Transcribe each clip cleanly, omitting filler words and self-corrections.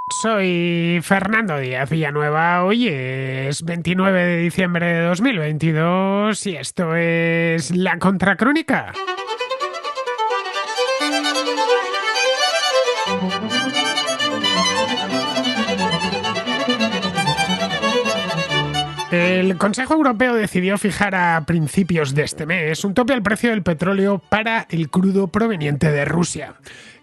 Soy Fernando Díaz Villanueva, hoy es 29 de diciembre de 2022 y esto es La Contracrónica. El Consejo Europeo decidió fijar a principios de este mes un tope al precio del petróleo para el crudo proveniente de Rusia.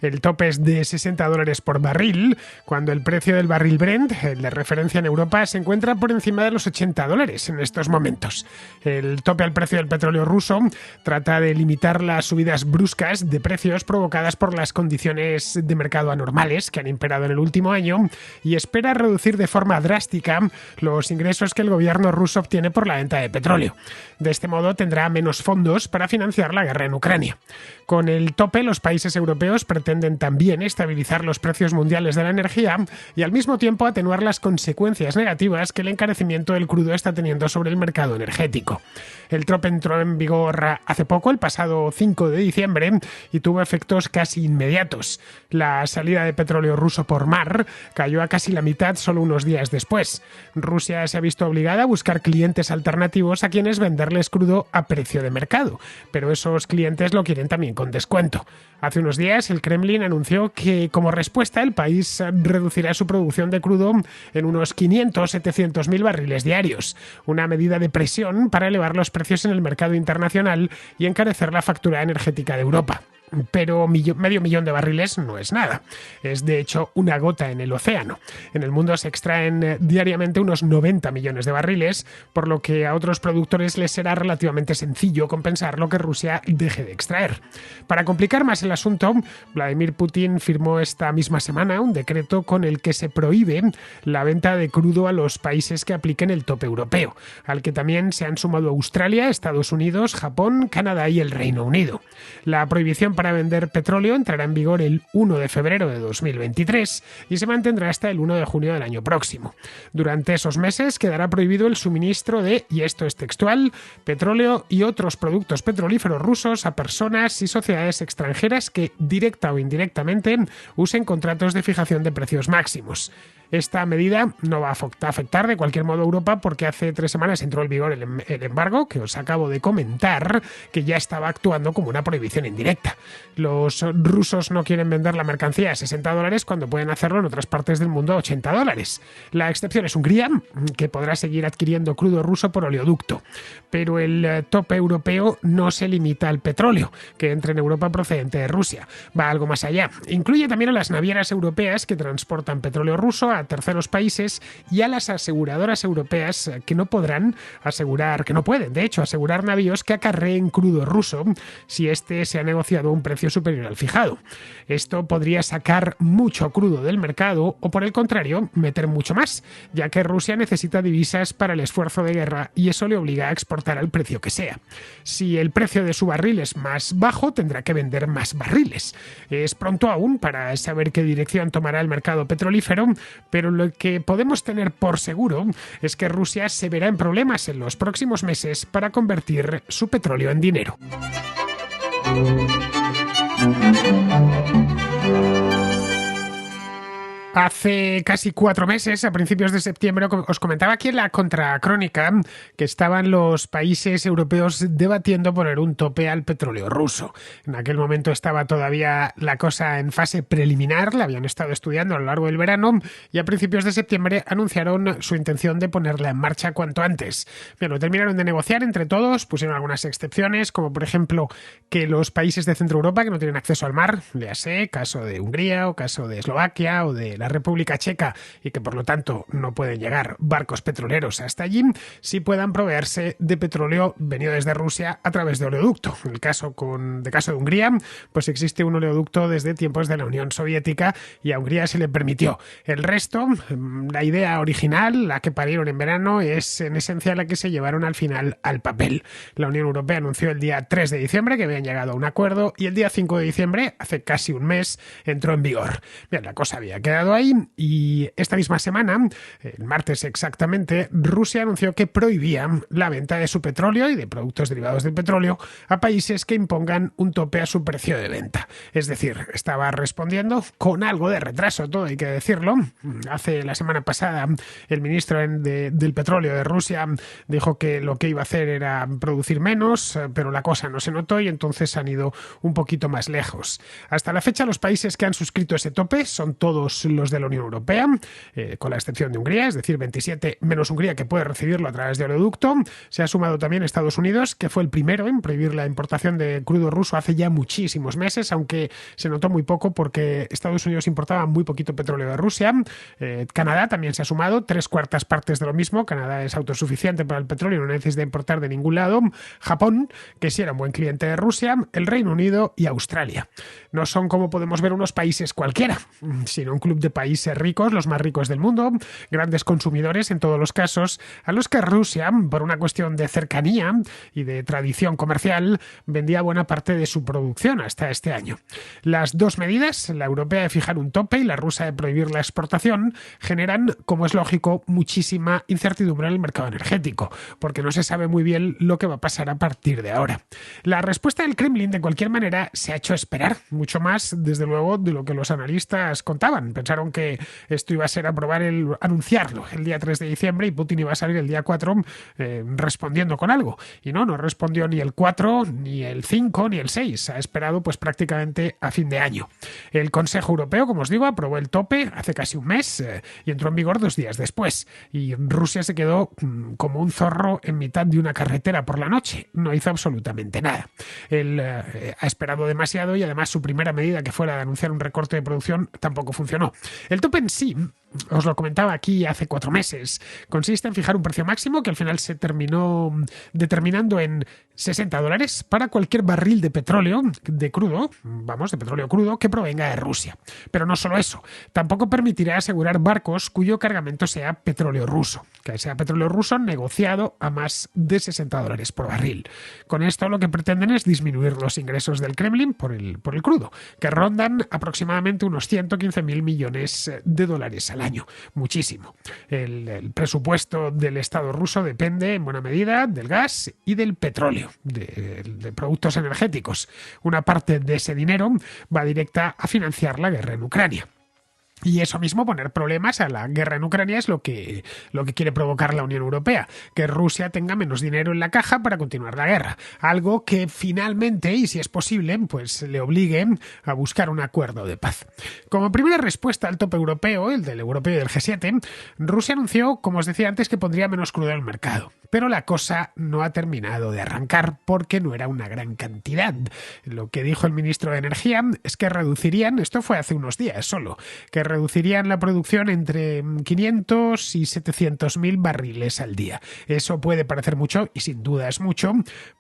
El tope es de $60 por barril, cuando el precio del barril Brent, el de referencia en Europa, se encuentra por encima de los $80 en estos momentos. El tope al precio del petróleo ruso trata de limitar las subidas bruscas de precios provocadas por las condiciones de mercado anormales que han imperado en el último año y espera reducir de forma drástica los ingresos que el gobierno ruso obtiene por la venta de petróleo. De este modo tendrá menos fondos para financiar la guerra en Ucrania. Con el tope, los países europeos pretenden también estabilizar los precios mundiales de la energía y al mismo tiempo atenuar las consecuencias negativas que el encarecimiento del crudo está teniendo sobre el mercado energético. El tope entró en vigor hace poco, el pasado 5 de diciembre, y tuvo efectos casi inmediatos. La salida de petróleo ruso por mar cayó a casi la mitad solo unos días después. Rusia se ha visto obligada a buscar clientes alternativos a quienes venderles crudo a precio de mercado, pero esos clientes lo quieren también con descuento. Hace unos días el Kremlin anunció que como respuesta el país reducirá su producción de crudo en unos 500-700 mil barriles diarios, una medida de presión para elevar los precios en el mercado internacional y encarecer la factura energética de Europa. Pero medio millón de barriles no es nada. Es de hecho una gota en el océano. En el mundo se extraen diariamente unos 90 millones de barriles, por lo que a otros productores les será relativamente sencillo compensar lo que Rusia deje de extraer. Para complicar más el asunto, Vladimir Putin firmó esta misma semana un decreto con el que se prohíbe la venta de crudo a los países que apliquen el tope europeo, al que también se han sumado Australia, Estados Unidos, Japón, Canadá y el Reino Unido. La prohibición para vender petróleo entrará en vigor el 1 de febrero de 2023 y se mantendrá hasta el 1 de junio del año próximo. Durante esos meses quedará prohibido el suministro de, y esto es textual, petróleo y otros productos petrolíferos rusos a personas y sociedades extranjeras que, directa o indirectamente, usen contratos de fijación de precios máximos. Esta medida no va a afectar de cualquier modo a Europa porque hace 3 semanas entró en vigor el embargo que os acabo de comentar, que ya estaba actuando como una prohibición indirecta. Los rusos no quieren vender la mercancía a $60 cuando pueden hacerlo en otras partes del mundo a $80. La excepción es Hungría, que podrá seguir adquiriendo crudo ruso por oleoducto. Pero el tope europeo no se limita al petróleo que entra en Europa procedente de Rusia. Va algo más allá. Incluye también a las navieras europeas que transportan petróleo ruso a terceros países y a las aseguradoras europeas que no pueden, de hecho, asegurar navíos que acarreen crudo ruso si este se ha negociado a un precio superior al fijado. Esto podría sacar mucho crudo del mercado o, por el contrario, meter mucho más, ya que Rusia necesita divisas para el esfuerzo de guerra y eso le obliga a exportar al precio que sea. Si el precio de su barril es más bajo, tendrá que vender más barriles. Es pronto aún para saber qué dirección tomará el mercado petrolífero, pero lo que podemos tener por seguro es que Rusia se verá en problemas en los próximos meses para convertir su petróleo en dinero. Hace casi 4 meses, a principios de septiembre, os comentaba aquí en la Contracrónica que estaban los países europeos debatiendo poner un tope al petróleo ruso. En aquel momento estaba todavía la cosa en fase preliminar, la habían estado estudiando a lo largo del verano y a principios de septiembre anunciaron su intención de ponerla en marcha cuanto antes. Bien, lo terminaron de negociar entre todos, pusieron algunas excepciones, como por ejemplo que los países de Centro Europa que no tienen acceso al mar, léase, caso de Hungría o caso de Eslovaquia o de la República Checa y que por lo tanto no pueden llegar barcos petroleros hasta allí, sí puedan proveerse de petróleo venido desde Rusia a través de oleoducto. En el caso de Hungría, pues existe un oleoducto desde tiempos de la Unión Soviética y a Hungría se le permitió. El resto, la idea original, la que parieron en verano, es en esencia la que se llevaron al final al papel. La Unión Europea anunció el día 3 de diciembre que habían llegado a un acuerdo y el día 5 de diciembre, hace casi un mes, entró en vigor. Bien, la cosa había quedado quedó ahí y esta misma semana, el martes exactamente, Rusia anunció que prohibía la venta de su petróleo y de productos derivados del petróleo a países que impongan un tope a su precio de venta. Es decir, estaba respondiendo con algo de retraso, todo hay que decirlo. Hace la semana pasada el ministro del petróleo de Rusia dijo que lo que iba a hacer era producir menos, pero la cosa no se notó y entonces han ido un poquito más lejos. Hasta la fecha los países que han suscrito ese tope son todos los de la Unión Europea, con la excepción de Hungría, es decir, 27 menos Hungría, que puede recibirlo a través de oleoducto. Se ha sumado también Estados Unidos, que fue el primero en prohibir la importación de crudo ruso hace ya muchísimos meses, aunque se notó muy poco porque Estados Unidos importaba muy poquito petróleo de Rusia. Canadá también se ha sumado, 3/4 partes de lo mismo. Canadá es autosuficiente para el petróleo, no necesita importar de ningún lado. Japón, que sí era un buen cliente de Rusia, el Reino Unido y Australia. No son, como podemos ver, unos países cualquiera, sino un club de países ricos, los más ricos del mundo, grandes consumidores en todos los casos, a los que Rusia, por una cuestión de cercanía y de tradición comercial, vendía buena parte de su producción hasta este año. Las dos medidas, la europea de fijar un tope y la rusa de prohibir la exportación, generan, como es lógico, muchísima incertidumbre en el mercado energético, porque no se sabe muy bien lo que va a pasar a partir de ahora. La respuesta del Kremlin, de cualquier manera, se ha hecho esperar, mucho más, desde luego, de lo que los analistas contaban. Pensaron que esto iba a ser anunciarlo el día 3 de diciembre y Putin iba a salir el día 4 respondiendo con algo. Y no respondió ni el 4, ni el 5, ni el 6. Ha esperado pues prácticamente a fin de año. El Consejo Europeo, como os digo, aprobó el tope hace casi un mes y entró en vigor 2 días después. Y Rusia se quedó como un zorro en mitad de una carretera por la noche. No hizo absolutamente nada. Él ha esperado demasiado y además su primera medida, que fuera de anunciar un recorte de producción, tampoco funcionó. El tope en sí, os lo comentaba aquí hace 4 meses, consiste en fijar un precio máximo que al final se terminó determinando en $60 para cualquier barril de petróleo, de petróleo crudo que provenga de Rusia. Pero no solo eso, tampoco permitirá asegurar barcos cuyo cargamento sea petróleo ruso, que sea petróleo ruso negociado a más de $60 por barril. Con esto lo que pretenden es disminuir los ingresos del Kremlin por el crudo, que rondan aproximadamente unos 115.000 millones de dólares al año. Muchísimo. El presupuesto del Estado ruso depende en buena medida del gas y del petróleo, de productos energéticos. Una parte de ese dinero va directa a financiar la guerra en Ucrania. Y eso mismo, poner problemas a la guerra en Ucrania, es lo que quiere provocar la Unión Europea, que Rusia tenga menos dinero en la caja para continuar la guerra. Algo que finalmente, y si es posible, pues le obligue a buscar un acuerdo de paz. Como primera respuesta al tope europeo, el del europeo y del G7, Rusia anunció, como os decía antes, que pondría menos crudo en el mercado. Pero la cosa no ha terminado de arrancar porque no era una gran cantidad. Lo que dijo el ministro de Energía es que reducirían, esto fue hace unos días solo, que reducirían la producción entre 500 y 700.000 barriles al día. Eso puede parecer mucho, y sin duda es mucho,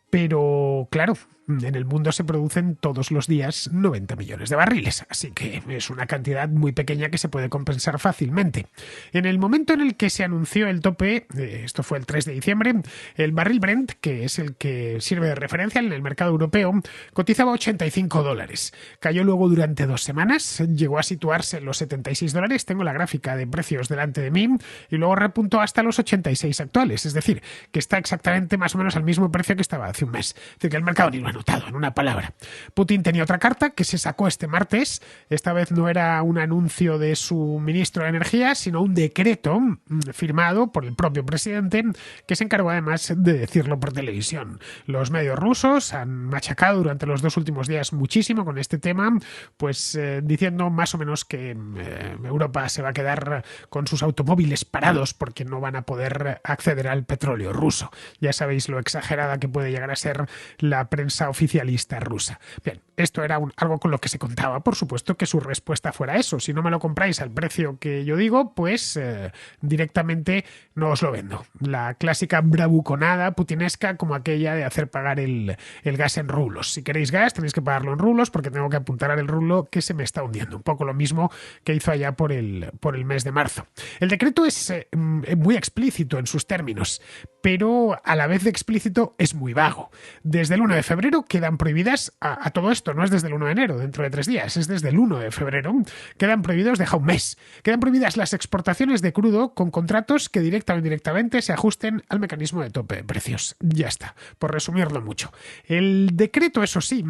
pero claro, en el mundo se producen todos los días 90 millones de barriles, así que es una cantidad muy pequeña que se puede compensar fácilmente. En el momento en el que se anunció el tope, esto fue el 3 de diciembre, el barril Brent, que es el que sirve de referencia en el mercado europeo, cotizaba $85. Cayó luego durante 2 semanas, llegó a situarse en los $76, tengo la gráfica de precios delante de mí, y luego repuntó hasta los 86 actuales, es decir, que está exactamente más o menos al mismo precio que estaba hace un mes. Es decir, que el mercado ni lo ha notado, en una palabra. Putin tenía otra carta que se sacó este martes. Esta vez no era un anuncio de su ministro de Energía, sino un decreto firmado por el propio presidente, que se encargó además de decirlo por televisión. Los medios rusos han machacado durante los 2 últimos días muchísimo con este tema, pues diciendo más o menos que Europa se va a quedar con sus automóviles parados porque no van a poder acceder al petróleo ruso. Ya sabéis lo exagerada que puede llegar a ser la prensa oficialista rusa. Bien, esto era algo con lo que se contaba. Por supuesto que su respuesta fuera eso. Si no me lo compráis al precio que yo digo, pues directamente no os lo vendo. La clásica bravuconada putinesca, como aquella de hacer pagar el gas en rublos. Si queréis gas, tenéis que pagarlo en rublos porque tengo que apuntalar el rublo que se me está hundiendo. Un poco lo mismo que hizo allá por el mes de marzo. El decreto es muy explícito en sus términos, pero a la vez de explícito es muy vago. Desde el 1 de febrero quedan prohibidas a todo esto esto no es desde el 1 de enero, dentro de 3 días, es desde el 1 de febrero, quedan prohibidos, deja un mes, quedan prohibidas las exportaciones de crudo con contratos que directa o indirectamente se ajusten al mecanismo de tope de precios. Ya está, por resumirlo mucho. El decreto, eso sí,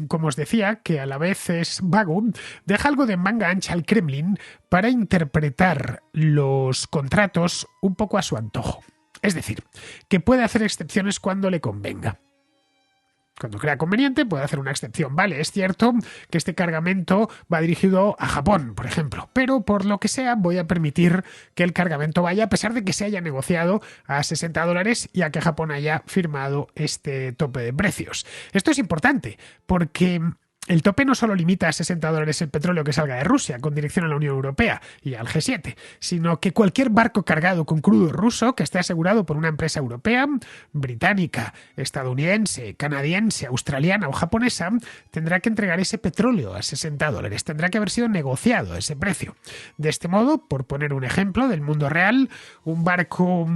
como os decía, que a la vez es vago, deja algo de manga ancha al Kremlin para interpretar los contratos un poco a su antojo. Es decir, que puede hacer excepciones cuando le convenga. Cuando crea conveniente puede hacer una excepción. Vale, es cierto que este cargamento va dirigido a Japón, por ejemplo, pero por lo que sea voy a permitir que el cargamento vaya a pesar de que se haya negociado a $60 y a que Japón haya firmado este tope de precios. Esto es importante porque el tope no solo limita a $60 el petróleo que salga de Rusia con dirección a la Unión Europea y al G7, sino que cualquier barco cargado con crudo ruso que esté asegurado por una empresa europea, británica, estadounidense, canadiense, australiana o japonesa tendrá que entregar ese petróleo a $60. Tendrá que haber sido negociado a ese precio. De este modo, por poner un ejemplo del mundo real, un barco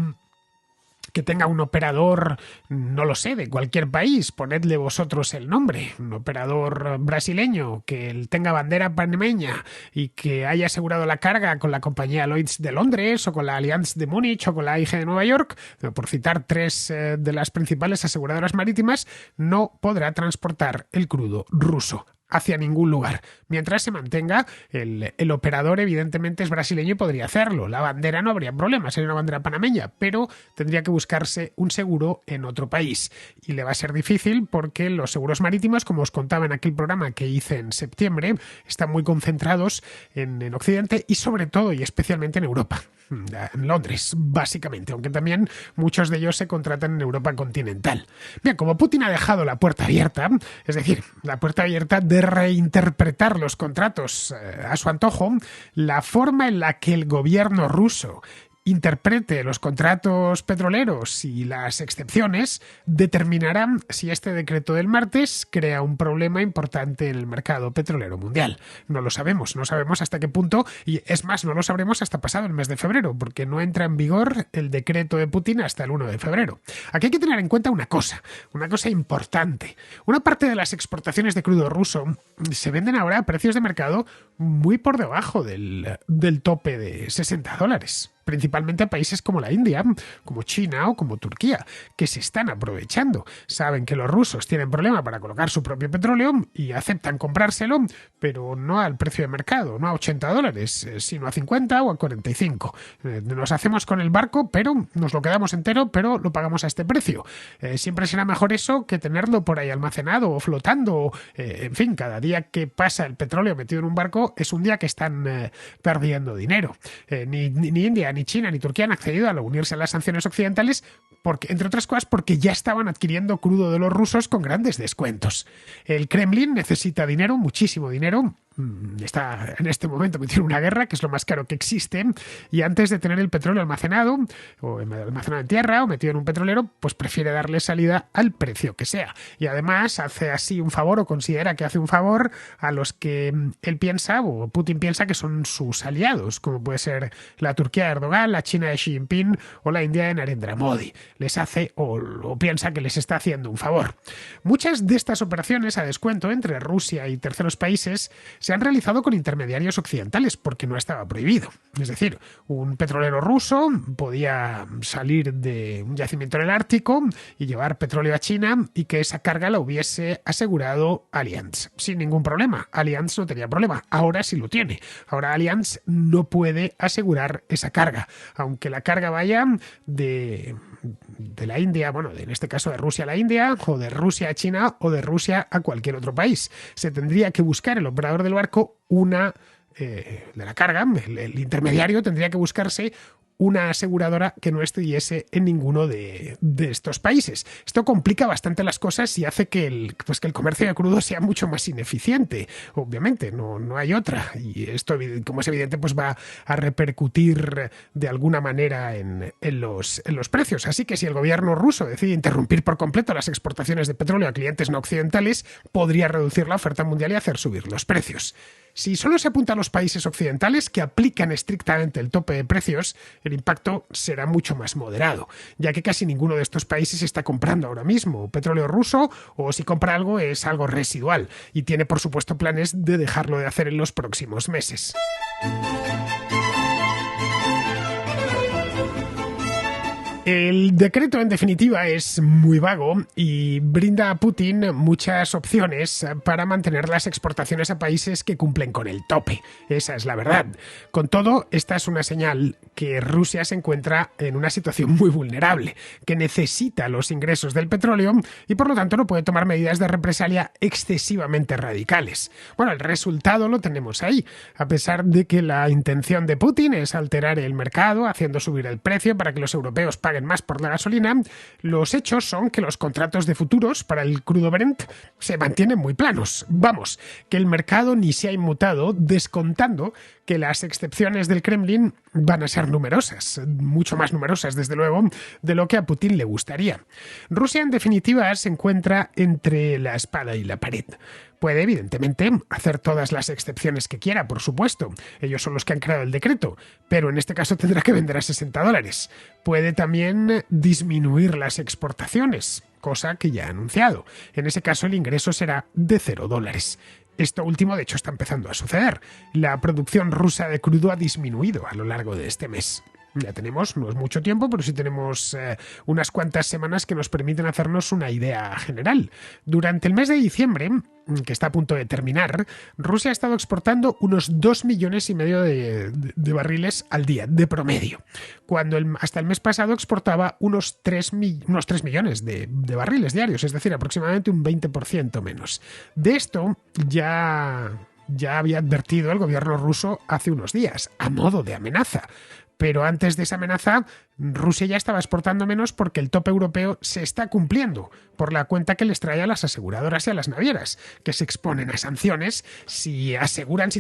que tenga un operador, no lo sé, de cualquier país, ponedle vosotros el nombre, un operador brasileño que tenga bandera panameña y que haya asegurado la carga con la compañía Lloyds de Londres o con la Allianz de Múnich o con la AIG de Nueva York, por citar 3 de las principales aseguradoras marítimas, no podrá transportar el crudo ruso hacia ningún lugar. Mientras se mantenga, el operador evidentemente es brasileño y podría hacerlo. La bandera no habría problema, sería una bandera panameña, pero tendría que buscarse un seguro en otro país. Y le va a ser difícil porque los seguros marítimos, como os contaba en aquel programa que hice en septiembre, están muy concentrados en Occidente y sobre todo y especialmente en Europa. En Londres, básicamente, aunque también muchos de ellos se contratan en Europa continental. Bien, como Putin ha dejado la puerta abierta, es decir, la puerta abierta de reinterpretar los contratos a su antojo, la forma en la que el gobierno ruso interprete los contratos petroleros y las excepciones determinarán si este decreto del martes crea un problema importante en el mercado petrolero mundial. No lo sabemos, no sabemos hasta qué punto, y es más, no lo sabremos hasta pasado el mes de febrero, porque no entra en vigor el decreto de Putin hasta el 1 de febrero. Aquí hay que tener en cuenta una cosa importante. Una parte de las exportaciones de crudo ruso se venden ahora a precios de mercado muy por debajo del tope de $60. Principalmente a países como la India, como China o como Turquía, que se están aprovechando. Saben que los rusos tienen problema para colocar su propio petróleo y aceptan comprárselo, pero no al precio de mercado, no a $80, sino a 50 o a 45. Nos hacemos con el barco, pero nos lo quedamos entero, pero lo pagamos a este precio. Siempre será mejor eso que tenerlo por ahí almacenado o flotando. En fin, cada día que pasa el petróleo metido en un barco es un día que están perdiendo dinero. Ni India, ni China, ni Turquía han accedido a unirse a las sanciones occidentales, porque, entre otras cosas, porque ya estaban adquiriendo crudo de los rusos con grandes descuentos. El Kremlin necesita dinero, muchísimo dinero. Está en este momento metido en una guerra, que es lo más caro que existe, y antes de tener el petróleo almacenado, o almacenado en tierra, o metido en un petrolero, pues prefiere darle salida al precio que sea. Y además hace así un favor, o considera que hace un favor a los que él piensa, o Putin piensa que son sus aliados, como puede ser la Turquía de Erdogan, la China de Xi Jinping o la India de Narendra Modi. Les hace, o piensa que les está haciendo un favor. Muchas de estas operaciones a descuento entre Rusia y terceros países se han realizado con intermediarios occidentales porque no estaba prohibido. Es decir, un petrolero ruso podía salir de un yacimiento en el Ártico y llevar petróleo a China y que esa carga la hubiese asegurado Allianz. Sin ningún problema. Allianz no tenía problema. Ahora sí lo tiene. Ahora Allianz no puede asegurar esa carga. Aunque la carga vaya de la India, bueno, en este caso de Rusia a la India, o de Rusia a China, o de Rusia a cualquier otro país. Se tendría que buscar el operador del barco de la carga, el intermediario tendría que buscarse una aseguradora que no estuviese en ninguno de estos países. Esto complica bastante las cosas y hace que el comercio de crudo sea mucho más ineficiente. Obviamente, no hay otra. Y esto, como es evidente, pues va a repercutir de alguna manera en los precios. Así que si el gobierno ruso decide interrumpir por completo las exportaciones de petróleo a clientes no occidentales, podría reducir la oferta mundial y hacer subir los precios. Si solo se apunta a los países occidentales que aplican estrictamente el tope de precios, el impacto será mucho más moderado, ya que casi ninguno de estos países está comprando ahora mismo petróleo ruso, o si compra algo es algo residual y tiene por supuesto planes de dejarlo de hacer en los próximos meses. El decreto, en definitiva, es muy vago y brinda a Putin muchas opciones para mantener las exportaciones a países que cumplen con el tope. Esa es la verdad. Con todo, esta es una señal que Rusia se encuentra en una situación muy vulnerable, que necesita los ingresos del petróleo y por lo tanto no puede tomar medidas de represalia excesivamente radicales. Bueno, el resultado lo tenemos ahí. A pesar de que la intención de Putin es alterar el mercado, haciendo subir el precio para que los europeos paguen más por la gasolina, los hechos son que los contratos de futuros para el crudo Brent se mantienen muy planos. Vamos, que el mercado ni se ha inmutado, descontando que las excepciones del Kremlin van a ser numerosas, mucho más numerosas, desde luego, de lo que a Putin le gustaría. Rusia, en definitiva, se encuentra entre la espada y la pared. Puede, evidentemente, hacer todas las excepciones que quiera, por supuesto. Ellos son los que han creado el decreto, pero en este caso tendrá que vender a $60. Puede también disminuir las exportaciones, cosa que ya ha anunciado. En ese caso, el ingreso será de $0. Esto último, de hecho, está empezando a suceder. La producción rusa de crudo ha disminuido a lo largo de este mes. Ya tenemos, no es mucho tiempo, pero sí tenemos unas cuantas semanas que nos permiten hacernos una idea general. Durante el mes de diciembre, que está a punto de terminar, Rusia ha estado exportando unos 2,5 millones de barriles al día, de promedio, cuando hasta el mes pasado exportaba unos 3 millones de barriles diarios, es decir, aproximadamente un 20% menos. De esto ya había advertido el gobierno ruso hace unos días, a modo de amenaza. Pero antes de esa amenaza, Rusia ya estaba exportando menos porque el tope europeo se está cumpliendo por la cuenta que les trae a las aseguradoras y a las navieras, que se exponen a sanciones si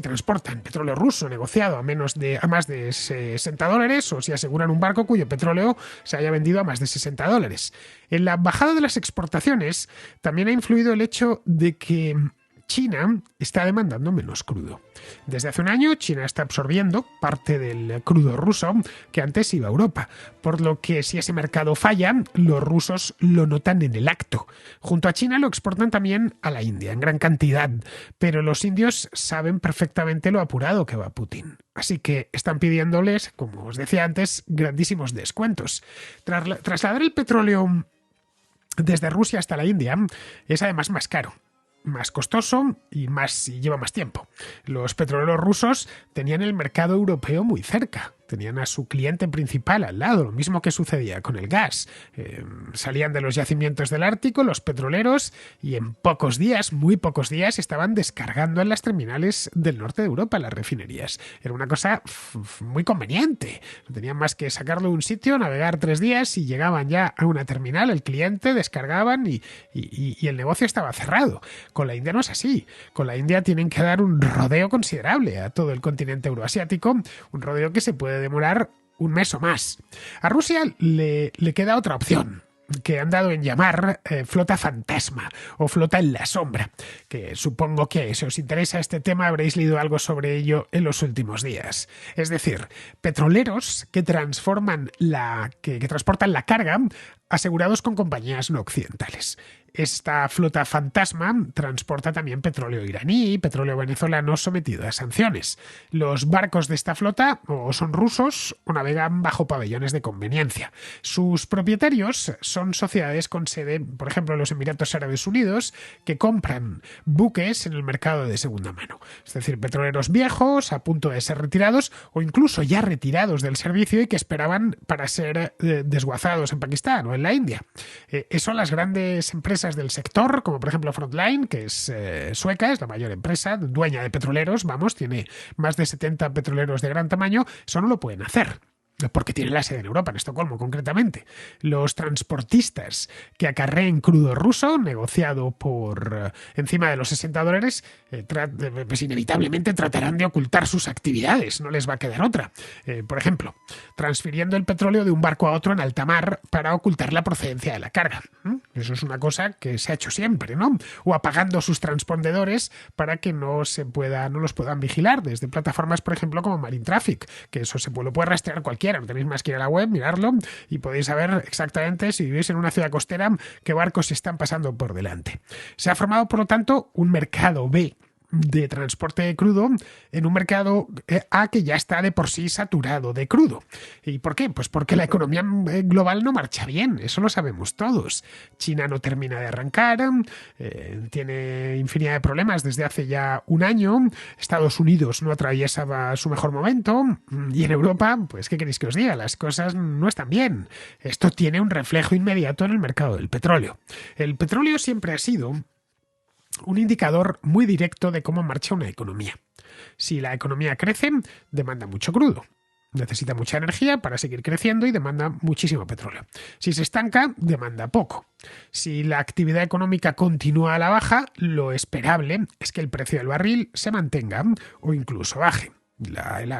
transportan petróleo ruso negociado a más de $60 o si aseguran un barco cuyo petróleo se haya vendido a más de $60. En la bajada de las exportaciones también ha influido el hecho de que China está demandando menos crudo. Desde hace un año, China está absorbiendo parte del crudo ruso que antes iba a Europa, por lo que si ese mercado falla, los rusos lo notan en el acto. Junto a China lo exportan también a la India, en gran cantidad, pero los indios saben perfectamente lo apurado que va Putin. Así que están pidiéndoles, como os decía antes, grandísimos descuentos. Trasladar el petróleo desde Rusia hasta la India es además más caro, más costoso y lleva más tiempo. Los petroleros rusos tenían el mercado europeo muy cerca. Tenían a su cliente principal al lado, lo mismo que sucedía con el gas. Salían de los yacimientos del Ártico los petroleros y en pocos días, muy pocos días, estaban descargando en las terminales del norte de Europa, las refinerías. Era una cosa muy conveniente. No tenían más que sacarlo de un sitio, navegar 3 días y llegaban ya a una terminal, el cliente, descargaban y el negocio estaba cerrado. Con la India no es así. Con la India tienen que dar un rodeo considerable a todo el continente euroasiático, un rodeo que se puede demorar un mes o más. A Rusia le queda otra opción, que han dado en llamar flota fantasma o flota en la sombra, que supongo que si os interesa este tema habréis leído algo sobre ello en los últimos días. Es decir, petroleros que transportan la carga asegurados con compañías no occidentales. Esta flota fantasma transporta también petróleo iraní y petróleo venezolano sometido a sanciones. Los barcos de esta flota o son rusos o navegan bajo pabellones de conveniencia. Sus propietarios son sociedades con sede, por ejemplo, en los Emiratos Árabes Unidos, que compran buques en el mercado de segunda mano. Es decir, petroleros viejos a punto de ser retirados o incluso ya retirados del servicio y que esperaban para ser desguazados en Pakistán o en la India. Son las grandes empresas del sector, como por ejemplo Frontline, que es sueca, es la mayor empresa, dueña de petroleros, tiene más de 70 petroleros de gran tamaño, eso no lo pueden hacer. porque tiene la sede en Europa, en Estocolmo concretamente. Los transportistas que acarreen crudo ruso, negociado por encima de los $60, pues inevitablemente tratarán de ocultar sus actividades, no les va a quedar otra. Por ejemplo, transfiriendo el petróleo de un barco a otro en alta mar para ocultar la procedencia de la carga. Eso es una cosa que se ha hecho siempre, ¿no? O apagando sus transpondedores para que no los puedan vigilar desde plataformas, por ejemplo, como Marine Traffic, que eso lo puede rastrear cualquiera. No tenéis más que ir a la web, mirarlo y podéis saber exactamente, si vivís en una ciudad costera, qué barcos están pasando por delante. Se ha formado, por lo tanto, un mercado B de transporte de crudo en un mercado A que ya está de por sí saturado de crudo. ¿Y por qué? Pues porque la economía global no marcha bien, eso lo sabemos todos. China no termina de arrancar, tiene infinidad de problemas desde hace ya un año, Estados Unidos no atraviesaba su mejor momento y en Europa, pues ¿qué queréis que os diga? Las cosas no están bien. Esto tiene un reflejo inmediato en el mercado del petróleo. El petróleo siempre ha sido un indicador muy directo de cómo marcha una economía. Si la economía crece, demanda mucho crudo. Necesita mucha energía para seguir creciendo y demanda muchísimo petróleo. Si se estanca, demanda poco. Si la actividad económica continúa a la baja, lo esperable es que el precio del barril se mantenga o incluso baje.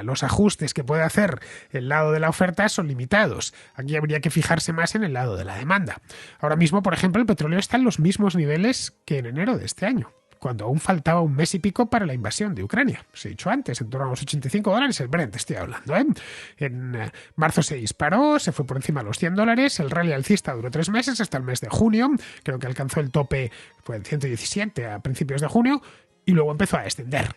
Los ajustes que puede hacer el lado de la oferta son limitados. Aquí habría que fijarse más en el lado de la demanda. Ahora mismo, por ejemplo, el petróleo está en los mismos niveles que en enero de este año, cuando aún faltaba un mes y pico para la invasión de Ucrania. Os he dicho antes, en torno a los $85, el Brent estoy hablando. En marzo se disparó, se fue por encima de los $100, el rally alcista duró 3 meses hasta el mes de junio, creo que alcanzó el tope, fue en 117 a principios de junio, y luego empezó a descender.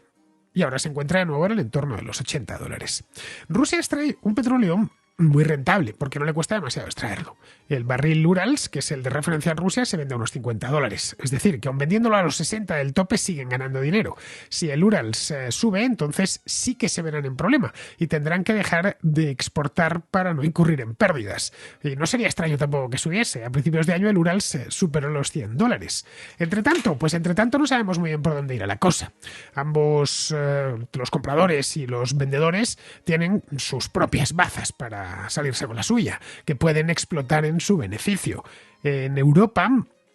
Y ahora se encuentra de nuevo en el entorno de los $80. Rusia extrae un petróleo muy rentable, porque no le cuesta demasiado extraerlo. El barril Urals, que es el de referencia en Rusia, se vende a unos $50. Es decir, que aun vendiéndolo a los 60 del tope siguen ganando dinero. Si el Urals sube, entonces sí que se verán en problema y tendrán que dejar de exportar para no incurrir en pérdidas. Y no sería extraño tampoco que subiese. A principios de año el Urals superó los $100. Entre tanto no sabemos muy bien por dónde irá la cosa. Ambos, los compradores y los vendedores, tienen sus propias bazas para salirse con la suya, que pueden explotar en su beneficio. En Europa,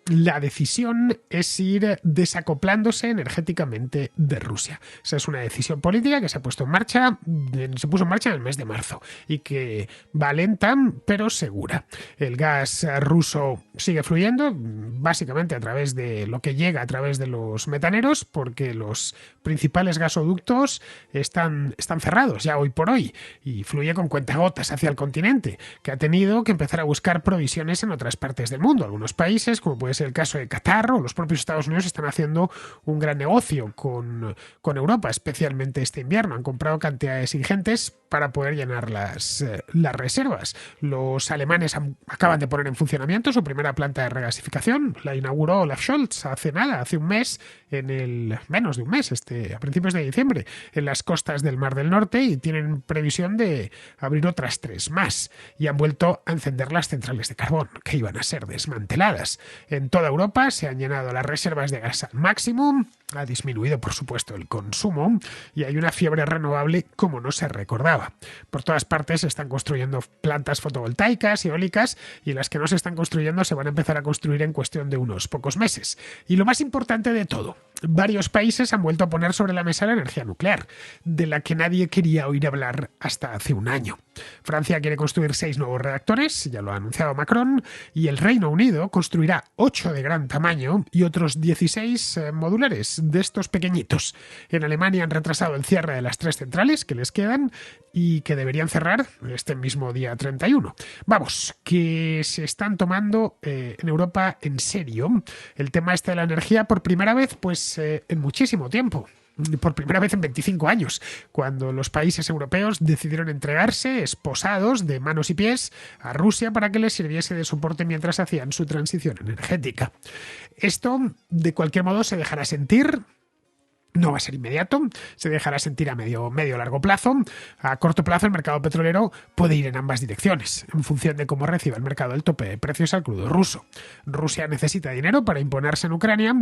la decisión es ir desacoplándose energéticamente de Rusia. Esa es una decisión política que se puso en marcha en el mes de marzo y que va lenta pero segura. El gas ruso sigue fluyendo básicamente a través de lo que llega a través de los metaneros, porque los principales gasoductos están cerrados ya hoy por hoy y fluye con cuentagotas hacia el continente, que ha tenido que empezar a buscar provisiones en otras partes del mundo. Algunos países, como puede ser el caso de Qatar o los propios Estados Unidos, están haciendo un gran negocio con Europa, especialmente este invierno. Han comprado cantidades ingentes para poder llenar las reservas. Los alemanes acaban de poner en funcionamiento su primera planta de regasificación. La inauguró Olaf Scholz hace un mes, menos de un mes, a principios de diciembre, en las costas del Mar del Norte, y tienen previsión de abrir otras 3 más. Y han vuelto a encender las centrales de carbón, que iban a ser desmanteladas. En toda Europa se han llenado las reservas de gas al máximo, ha disminuido, por supuesto, el consumo y hay una fiebre renovable como no se recordaba. Por todas partes se están construyendo plantas fotovoltaicas y eólicas, y las que no se están construyendo se van a empezar a construir en cuestión de unos pocos meses. Y lo más importante de todo, varios países han vuelto a poner sobre la mesa la energía nuclear, de la que nadie quería oír hablar hasta hace un año. Francia quiere construir 6 nuevos reactores, ya lo ha anunciado Macron, y el Reino Unido construirá 8 de gran tamaño y otros 16 modulares de estos pequeñitos. En Alemania han retrasado el cierre de las 3 centrales que les quedan y que deberían cerrar este mismo día 31. Vamos, que se están tomando en Europa en serio el tema de la energía por primera vez en muchísimo tiempo. Por primera vez en 25 años, cuando los países europeos decidieron entregarse esposados de manos y pies a Rusia para que les sirviese de soporte mientras hacían su transición energética. Esto, de cualquier modo, se dejará sentir No va a ser inmediato, se dejará sentir a medio largo plazo. A corto plazo el mercado petrolero puede ir en ambas direcciones, en función de cómo reciba el mercado el tope de precios al crudo ruso. Rusia necesita dinero para imponerse en Ucrania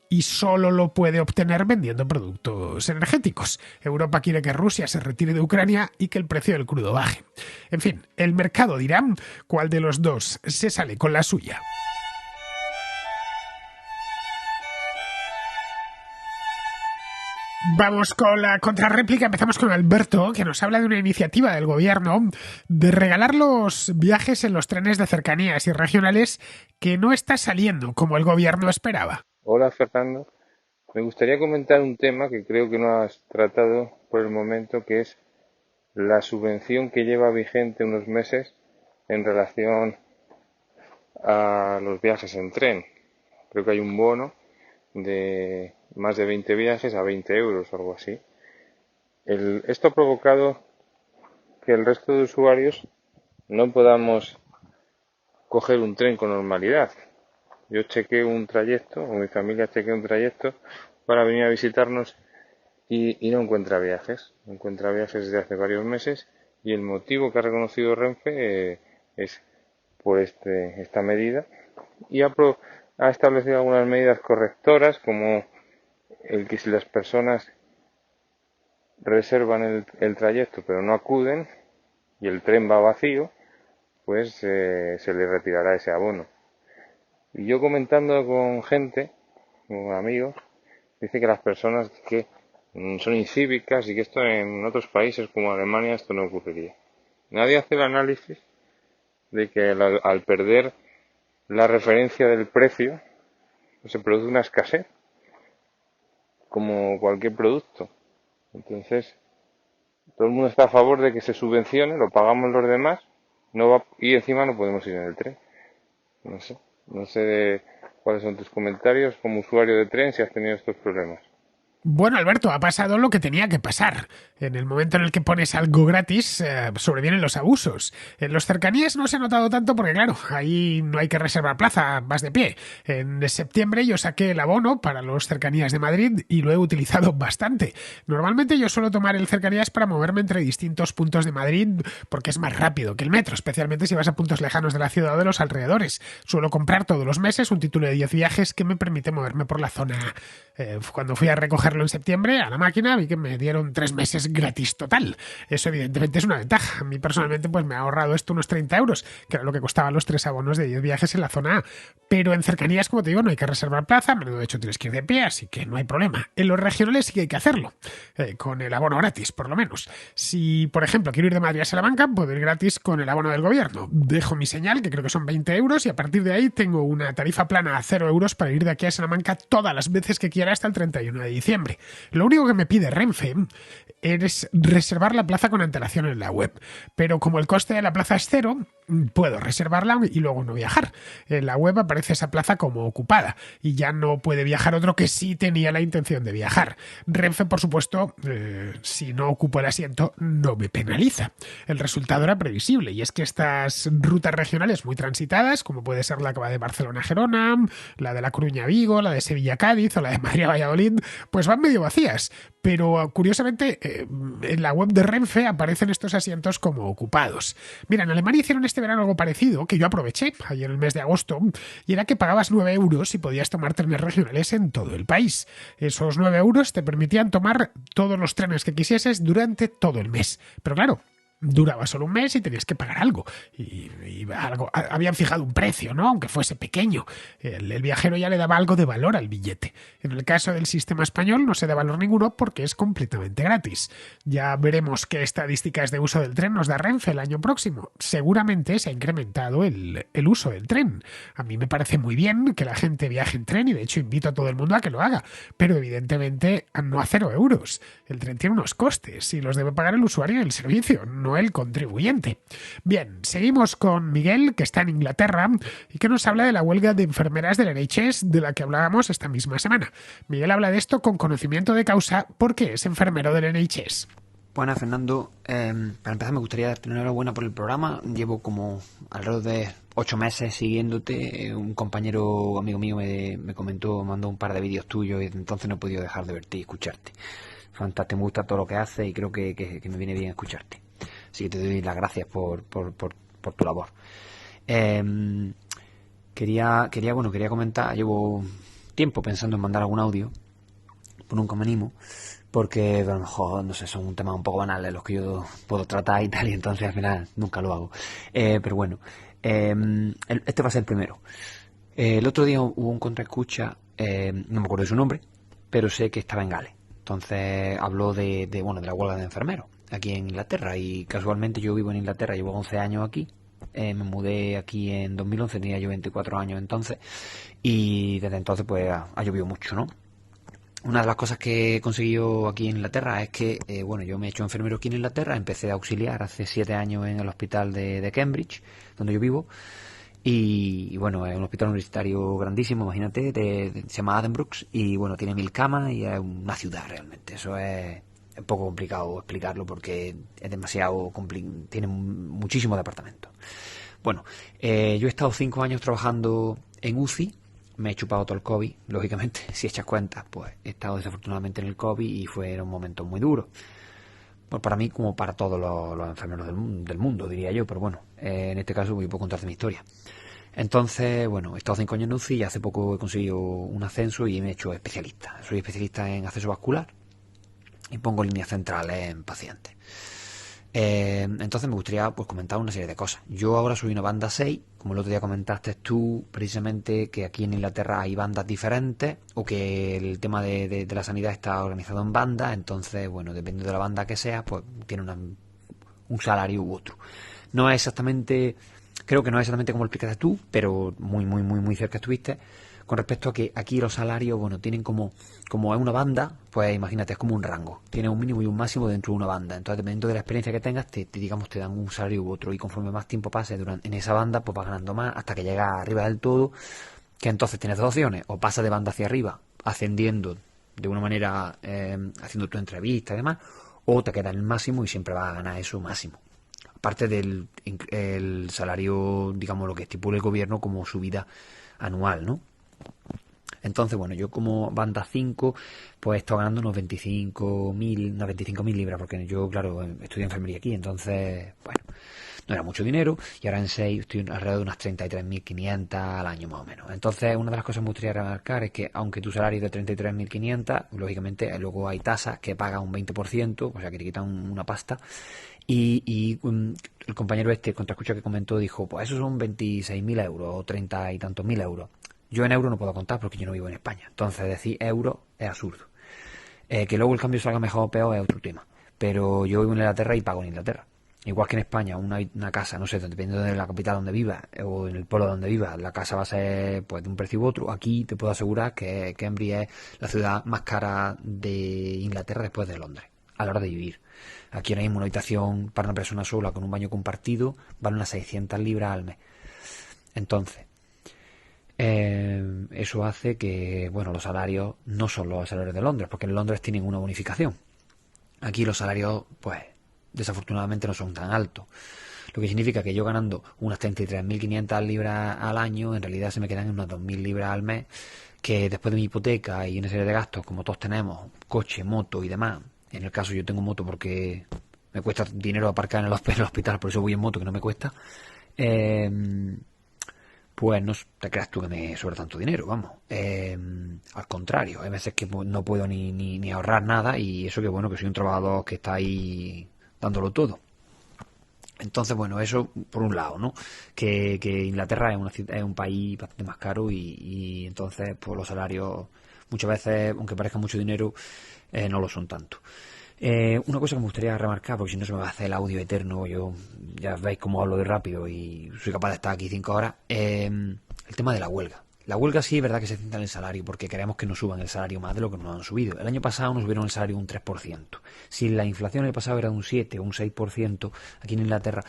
y solo lo puede obtener vendiendo productos energéticos. Europa quiere que Rusia se retire de Ucrania y que el precio del crudo baje. En fin, el mercado dirá cuál de los dos se sale con la suya. Vamos con la contrarréplica. Empezamos con Alberto, que nos habla de una iniciativa del gobierno de regalar los viajes en los trenes de cercanías y regionales que no está saliendo como el gobierno esperaba. Hola Fernando, me gustaría comentar un tema que creo que no has tratado por el momento, que es la subvención que lleva vigente unos meses en relación a los viajes en tren. Creo que hay un bono de más de 20 viajes a 20 euros o algo así. Esto ha provocado que el resto de usuarios no podamos coger un tren con normalidad. Yo chequeé un trayecto, o mi familia chequeó un trayecto para venir a visitarnos y no encuentra viajes. No encuentra viajes desde hace varios meses y el motivo que ha reconocido Renfe es por esta medida y ha establecido algunas medidas correctoras, como el que si las personas reservan el trayecto pero no acuden y el tren va vacío, pues se les retirará ese abono. Y yo comentando con gente, con amigos, dice que las personas que son incívicas y que esto en otros países como Alemania esto no ocurriría. Nadie hace el análisis de que al perder la referencia del precio pues se produce una escasez como cualquier producto. Entonces todo el mundo está a favor de que se subvencione, lo pagamos los demás, y encima no podemos ir en el tren. No sé cuáles son tus comentarios como usuario de tren, si has tenido estos problemas. Bueno, Alberto, ha pasado lo que tenía que pasar. En el momento en el que pones algo gratis, sobrevienen los abusos. En los cercanías no se ha notado tanto porque, claro, ahí no hay que reservar plaza, vas de pie. En septiembre yo saqué el abono para los cercanías de Madrid y lo he utilizado bastante. Normalmente yo suelo tomar el cercanías para moverme entre distintos puntos de Madrid porque es más rápido que el metro, especialmente si vas a puntos lejanos de la ciudad o de los alrededores. Suelo comprar todos los meses un título de 10 viajes que me permite moverme por la zona. Cuando fui a recogerlo en septiembre a la máquina vi que me dieron 3 meses gratis total. Eso evidentemente es una ventaja. A mí personalmente pues me ha ahorrado esto unos 30 euros, que era lo que costaban los 3 abonos de 10 viajes en la zona A. Pero en cercanías, como te digo, no hay que reservar plaza, a menudo de hecho tienes que ir de pie, así que no hay problema. En los regionales sí que hay que hacerlo, con el abono gratis, por lo menos. Si, por ejemplo, quiero ir de Madrid a Salamanca, puedo ir gratis con el abono del gobierno. Dejo mi señal, que creo que son 20 euros, y a partir de ahí tengo una tarifa plana a 0 euros para ir de aquí a Salamanca todas las veces que quiera hasta el 31 de diciembre. Lo único que me pide Renfe es reservar la plaza con antelación en la web, pero como el coste de la plaza es 0, puedo reservarla y luego no viajar. En la web aparece esa plaza como ocupada y ya no puede viajar otro que sí tenía la intención de viajar. Renfe, por supuesto, si no ocupo el asiento, no me penaliza. El resultado era previsible y es que estas rutas regionales muy transitadas, como puede ser la que va de Barcelona a Gerona, la de La Coruña a Vigo, la de Sevilla a Cádiz o la de Madrid a Valladolid, pues van medio vacías, pero curiosamente en la web de Renfe aparecen estos asientos como ocupados. Mira, en Alemania hicieron este verano algo parecido, que yo aproveché ayer en el mes de agosto, y era que pagabas 9 euros y podías tomar trenes regionales en todo el país. Esos 9 euros te permitían tomar todos los trenes que quisieses durante todo el mes. Pero claro, duraba solo un mes y tenías que pagar algo. Y habían fijado un precio, ¿no? Aunque fuese pequeño. El viajero ya le daba algo de valor al billete. En el caso del sistema español no se da valor ninguno porque es completamente gratis. Ya veremos qué estadísticas de uso del tren nos da Renfe el año próximo. Seguramente se ha incrementado el uso del tren. A mí me parece muy bien que la gente viaje en tren y de hecho invito a todo el mundo a que lo haga. Pero evidentemente no a 0 euros. El tren tiene unos costes y los debe pagar el usuario del servicio, no el contribuyente. Bien, seguimos con Miguel, que está en Inglaterra y que nos habla de la huelga de enfermeras del NHS de la que hablábamos esta misma semana. Miguel habla de esto con conocimiento de causa porque es enfermero del NHS. Buenas, Fernando. Para empezar me gustaría darte una enhorabuena por el programa. Llevo como alrededor de 8 meses siguiéndote. Un compañero amigo mío me comentó, mandó un par de vídeos tuyos y desde entonces no he podido dejar de verte y escucharte. Fantástico, me gusta todo lo que haces y creo que me viene bien escucharte. Así que te doy las gracias por tu labor. Quería comentar, llevo tiempo pensando en mandar algún audio, pero nunca me animo, porque a lo mejor, no sé, son un tema un poco banales los que yo puedo tratar y tal, y entonces al final nunca lo hago. Pero bueno, este va a ser el primero. El otro día hubo un contraescucha, no me acuerdo de su nombre, pero sé que estaba en Gales. Entonces habló de la huelga de enfermeros aquí en Inglaterra, y casualmente yo vivo en Inglaterra, llevo 11 años aquí. Me mudé aquí en 2011, tenía yo 24 años entonces, y desde entonces pues ha llovido mucho, ¿no? Una de las cosas que he conseguido aquí en Inglaterra es que, yo me he hecho enfermero aquí en Inglaterra, empecé a auxiliar hace 7 años en el hospital de Cambridge, donde yo vivo, y bueno, es un hospital universitario grandísimo, imagínate, se llama Addenbrooks, y bueno, tiene 1000 camas y es una ciudad realmente. Eso es un poco complicado explicarlo porque es demasiado tiene muchísimos departamentos. Bueno, yo he estado 5 años trabajando en UCI, me he chupado todo el COVID, lógicamente, si echas cuentas, pues he estado desafortunadamente en el COVID y fue un momento muy duro. Pues para mí como para todos los enfermeros del mundo, diría yo, pero bueno, en este caso voy a contarte mi historia. Entonces, bueno, he estado 5 años en UCI y hace poco he conseguido un ascenso y me he hecho especialista. Soy especialista en acceso vascular y pongo líneas centrales en pacientes. Entonces me gustaría pues comentar una serie de cosas. Yo ahora soy una banda 6, como el otro día comentaste tú, precisamente que aquí en Inglaterra hay bandas diferentes o que el tema de la sanidad está organizado en bandas, entonces, bueno, dependiendo de la banda que sea, pues tiene un salario u otro. No es exactamente, creo que no es exactamente como lo explicaste tú, pero muy cerca estuviste. Con respecto a que aquí los salarios, bueno, tienen como es una banda, pues imagínate, es como un rango. Tiene un mínimo y un máximo dentro de una banda. Entonces, dependiendo de la experiencia que tengas, te dan un salario u otro. Y conforme más tiempo pases en esa banda, pues vas ganando más hasta que llegas arriba del todo. Que entonces tienes dos opciones. O pasas de banda hacia arriba, ascendiendo de una manera, haciendo tu entrevista y demás. O te quedas en el máximo y siempre vas a ganar eso máximo. Aparte del el salario, digamos, lo que estipula el gobierno como subida anual, ¿no? Entonces, bueno, yo como banda 5, pues he estado ganando unas 25.000 libras, porque yo, claro, estudio enfermería aquí, entonces, bueno, no era mucho dinero, y ahora en 6 estoy alrededor de unas 33.500 al año más o menos. Entonces, una de las cosas que me gustaría remarcar es que, aunque tu salario es de 33.500, lógicamente luego hay tasas que pagan un 20%, o sea, que te quitan una pasta, y el compañero el contraescucha que comentó, dijo, pues esos son 26.000 euros o 30 y tantos mil euros. Yo en euros no puedo contar porque yo no vivo en España. Entonces decir euros es absurdo. Que luego el cambio salga mejor o peor es otro tema. Pero yo vivo en Inglaterra y pago en Inglaterra. Igual que en España, una casa, no sé, dependiendo de la capital donde viva o en el pueblo donde viva, la casa va a ser pues de un precio u otro. Aquí te puedo asegurar que Cambridge es la ciudad más cara de Inglaterra después de Londres, a la hora de vivir. Aquí ahora mismo una habitación para una persona sola con un baño compartido vale unas 600 libras al mes. Entonces, eso hace que, bueno, los salarios no son los salarios de Londres, porque en Londres tienen una bonificación. Aquí los salarios, pues, desafortunadamente no son tan altos. Lo que significa que yo ganando unas 33.500 libras al año, en realidad se me quedan unas 2.000 libras al mes, que después de mi hipoteca y una serie de gastos, como todos tenemos, coche, moto y demás. En el caso yo tengo moto porque me cuesta dinero aparcar en el hospital, por eso voy en moto, que no me cuesta. Pues no te creas tú que me sobra tanto dinero, vamos. Al contrario, hay veces que no puedo ni ahorrar nada, y eso que bueno, que soy un trabajador que está ahí dándolo todo. Entonces, bueno, eso por un lado, ¿no? Que Inglaterra es un país bastante más caro y entonces pues los salarios muchas veces, aunque parezca mucho dinero, no lo son tanto. Una cosa que me gustaría remarcar, porque si no se me va a hacer el audio eterno, yo ya veis cómo hablo de rápido y soy capaz de estar aquí 5 horas, el tema de la huelga. La huelga sí es verdad que se centra en el salario, porque queremos que nos suban el salario más de lo que nos han subido. El año pasado nos subieron el salario un 3%. Si la inflación el pasado era de un 7 o un 6% aquí en Inglaterra,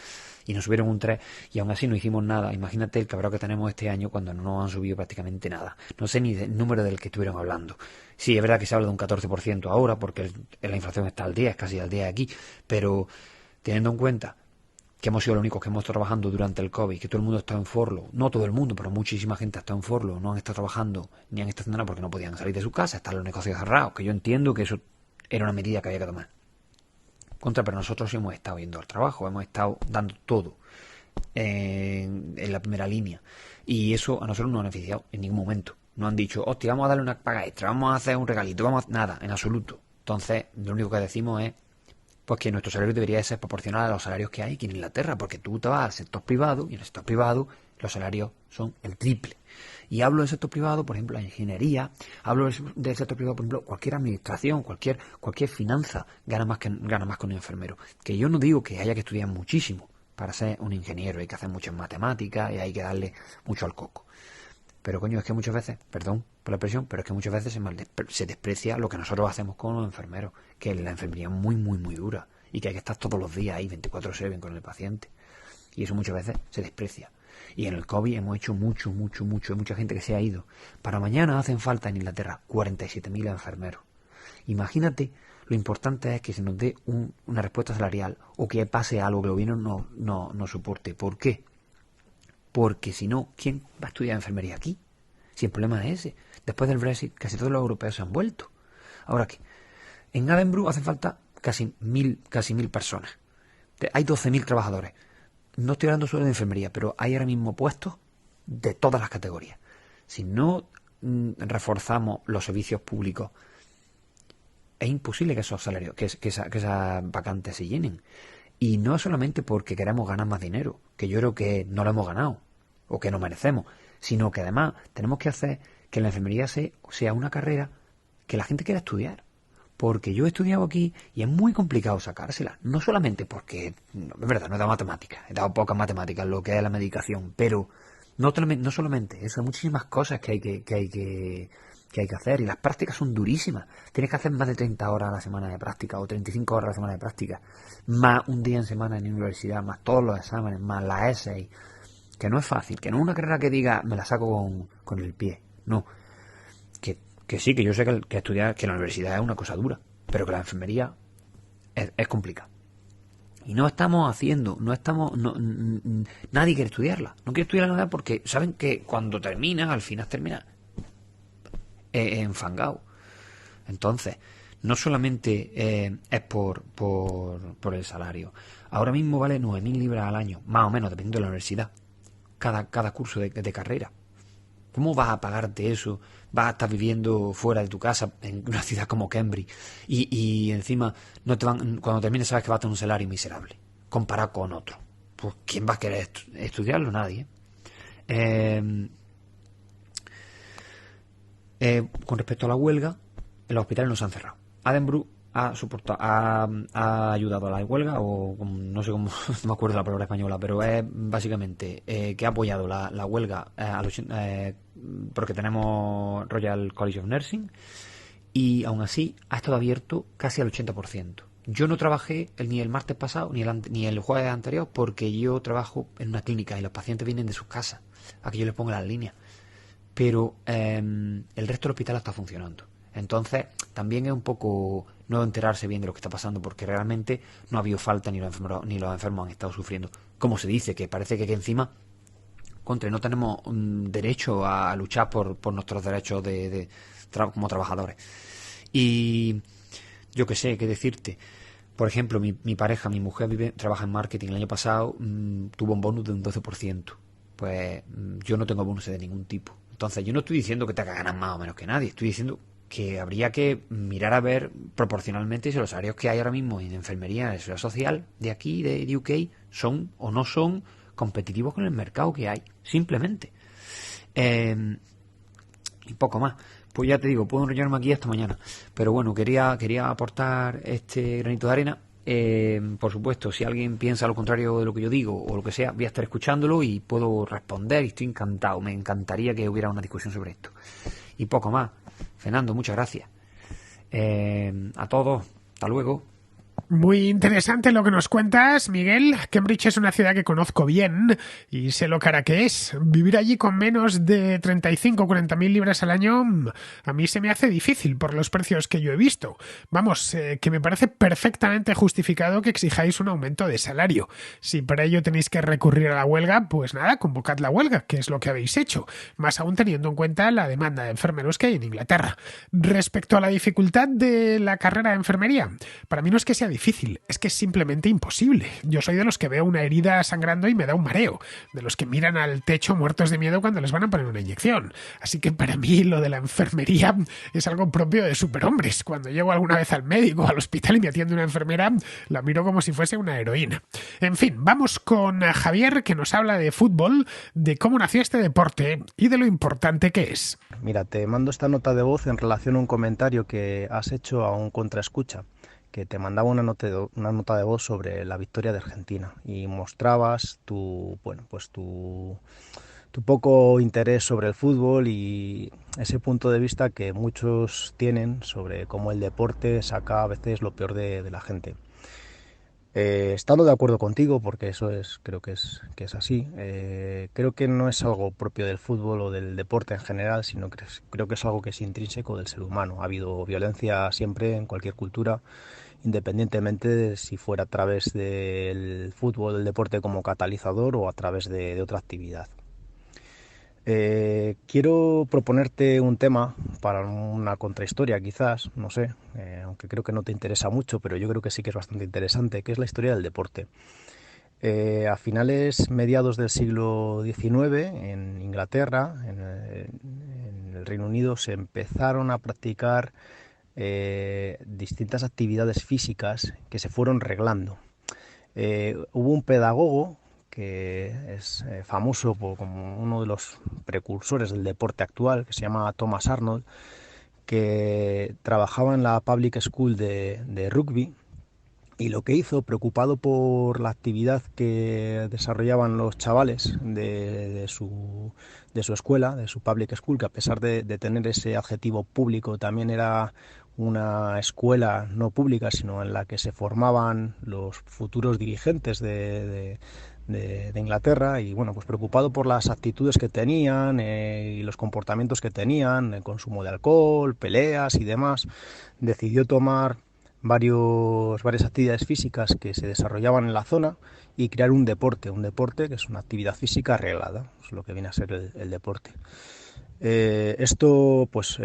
y nos subieron un 3%, y aún así no hicimos nada, imagínate el cabrón que tenemos este año cuando no nos han subido prácticamente nada. No sé ni el número del que estuvieron hablando. Sí, es verdad que se habla de un 14% ahora, porque la inflación está al 10, casi al 10 aquí, pero teniendo en cuenta que hemos sido los únicos que hemos estado trabajando durante el COVID, que todo el mundo está en furlough, no todo el mundo, pero muchísima gente está en furlough, no han estado trabajando ni han estado haciendo nada porque no podían salir de su casa, están los negocios cerrados, que yo entiendo que eso era una medida que había que tomar. Pero nosotros hemos estado yendo al trabajo, hemos estado dando todo en la primera línea, y eso a nosotros no nos ha beneficiado en ningún momento. No han dicho, hostia, vamos a darle una paga extra, vamos a hacer un regalito, nada, en absoluto. Entonces, lo único que decimos es pues que nuestro salario debería ser proporcional a los salarios que hay aquí en Inglaterra, porque tú te vas al sector privado y en el sector privado los salarios son el triple. Y hablo del sector privado, por ejemplo, la ingeniería, hablo del sector privado, por ejemplo, cualquier administración, cualquier finanza gana más que un enfermero. Que yo no digo que haya que estudiar muchísimo para ser un ingeniero, hay que hacer muchas matemáticas y hay que darle mucho al coco. Pero coño, es que muchas veces, perdón por la expresión, pero es que muchas veces se desprecia lo que nosotros hacemos con los enfermeros, que la enfermería es muy, muy, muy dura y que hay que estar todos los días ahí 24/7 con el paciente. Y eso muchas veces se desprecia. Y en el COVID hemos hecho mucho, hay mucha gente que se ha ido. Para mañana hacen falta en Inglaterra 47.000 enfermeros. Imagínate lo importante es que se nos dé una respuesta salarial o que pase algo que el gobierno no soporte. ¿Por qué? Porque si no, ¿quién va a estudiar enfermería aquí? Si el problema es ese. Después del Brexit, casi todos los europeos se han vuelto. Ahora que en Edinburgh hacen falta casi 1.000 personas. Hay 12.000 trabajadores. No estoy hablando solo de enfermería, pero hay ahora mismo puestos de todas las categorías. Si no reforzamos los servicios públicos, es imposible que esos salarios, que esas vacantes se llenen. Y no solamente porque queremos ganar más dinero, que yo creo que no lo hemos ganado, o que no merecemos, sino que además tenemos que hacer que la enfermería sea una carrera que la gente quiera estudiar. Porque yo he estudiado aquí y es muy complicado sacársela. No solamente porque, es verdad, no he dado matemáticas, he dado pocas matemáticas, lo que es la medicación, pero no solamente eso, hay muchísimas cosas que hay que hacer y las prácticas son durísimas. Tienes que hacer más de 30 horas a la semana de práctica o 35 horas a la semana de práctica, más un día en semana en la universidad, más todos los exámenes, más la essay, que no es fácil, que no es una carrera que diga me la saco con el pie, no. Que sí, que yo sé que estudiar, que la universidad es una cosa dura, pero que la enfermería es complicada. Y nadie quiere estudiarla. No quiere estudiarla porque saben que cuando terminas, al final terminas enfangado. Entonces, no solamente es por el salario. Ahora mismo vale 9.000 libras al año, más o menos, dependiendo de la universidad, cada curso de carrera. ¿Cómo vas a pagarte eso? Vas a estar viviendo fuera de tu casa en una ciudad como Cambridge y encima cuando termines sabes que vas a tener un salario miserable comparado con otro. Pues ¿quién va a querer estudiarlo? Nadie. Con respecto a la huelga, los hospitales no se han cerrado. Edinburgh ha ayudado a la huelga, o no sé cómo, no me acuerdo la palabra española, pero es básicamente que ha apoyado la huelga porque tenemos Royal College of Nursing y aún así ha estado abierto casi al 80%. Yo no trabajé ni el martes pasado ni el jueves anterior porque yo trabajo en una clínica y los pacientes vienen de sus casas a que yo les ponga las líneas, pero el resto del hospital está funcionando. Entonces también es un poco no enterarse bien de lo que está pasando, porque realmente no ha habido falta, ni los enfermos han estado sufriendo, como se dice, que parece que encima no tenemos derecho a luchar por nuestros derechos como trabajadores. Y yo qué sé, qué decirte. Por ejemplo, mi pareja, mi mujer trabaja en marketing. El año pasado tuvo un bonus de un 12%. Pues yo no tengo bonus de ningún tipo. Entonces yo no estoy diciendo que te haga ganar más o menos que nadie, estoy diciendo que habría que mirar a ver proporcionalmente si los salarios que hay ahora mismo en enfermería, en la seguridad social de aquí, de UK, son o no son competitivos con el mercado que hay, simplemente. Y poco más. Pues ya te digo, puedo enrollarme aquí hasta mañana, pero bueno, quería aportar este granito de arena. Por supuesto, si alguien piensa lo contrario de lo que yo digo o lo que sea, voy a estar escuchándolo y puedo responder y estoy encantado. Me encantaría que hubiera una discusión sobre esto. Y poco más. Fernando, muchas gracias. A todos, hasta luego. Muy interesante lo que nos cuentas, Miguel. Cambridge es una ciudad que conozco bien y sé lo cara que es. Vivir allí con menos de 35 o 40 mil libras al año a mí se me hace difícil por los precios que yo he visto. Vamos, que me parece perfectamente justificado que exijáis un aumento de salario. Si para ello tenéis que recurrir a la huelga, pues nada, convocad la huelga, que es lo que habéis hecho. Más aún teniendo en cuenta la demanda de enfermeros que hay en Inglaterra. Respecto a la dificultad de la carrera de enfermería, para mí no es que sea difícil, es que es simplemente imposible. Yo soy de los que veo una herida sangrando y me da un mareo, de los que miran al techo muertos de miedo cuando les van a poner una inyección. Así que para mí lo de la enfermería es algo propio de superhombres. Cuando llego alguna vez al médico o al hospital y me atiende una enfermera, la miro como si fuese una heroína. En fin, vamos con Javier, que nos habla de fútbol, de cómo nació este deporte y de lo importante que es. Mira, te mando esta nota de voz en relación a un comentario que has hecho a un contraescucha, que te mandaba una nota de voz sobre la victoria de Argentina y mostrabas tu poco interés sobre el fútbol y ese punto de vista que muchos tienen sobre cómo el deporte saca a veces lo peor de la gente. Estando de acuerdo contigo, porque creo que es así, creo que no es algo propio del fútbol o del deporte en general, sino que creo que es algo que es intrínseco del ser humano. Ha habido violencia siempre en cualquier cultura, independientemente de si fuera a través del fútbol, del deporte como catalizador o a través de otra actividad. Quiero proponerte un tema para una contrahistoria, quizás, no sé, aunque creo que no te interesa mucho, pero yo creo que sí que es bastante interesante, que es la historia del deporte. A mediados del siglo XIX, en Inglaterra, en el Reino Unido, se empezaron a practicar distintas actividades físicas que se fueron reglando. Hubo un pedagogo que es famoso como uno de los precursores del deporte actual, que se llama Thomas Arnold, que trabajaba en la Public School de rugby, y lo que hizo, preocupado por la actividad que desarrollaban los chavales de su escuela, de su Public School, que a pesar de tener ese adjetivo público, también era una escuela no pública, sino en la que se formaban los futuros dirigentes de Inglaterra, y bueno, pues preocupado por las actitudes que tenían y los comportamientos que tenían, el consumo de alcohol, peleas y demás, decidió tomar varias actividades físicas que se desarrollaban en la zona y crear un deporte que es una actividad física arreglada, es lo que viene a ser el deporte. Esto pues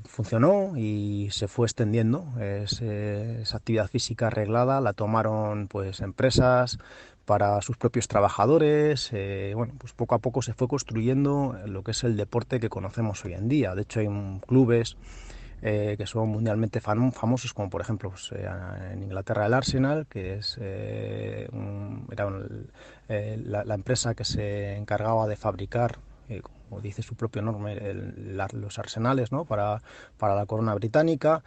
funcionó y se fue extendiendo. Esa actividad física arreglada la tomaron pues empresas para sus propios trabajadores. Bueno, pues poco a poco se fue construyendo lo que es el deporte que conocemos hoy en día. De hecho, hay clubes que son mundialmente famosos, como por ejemplo pues, en Inglaterra el Arsenal, que era la empresa que se encargaba de fabricar, como dice su propio nombre, los arsenales, ¿no? para la corona británica.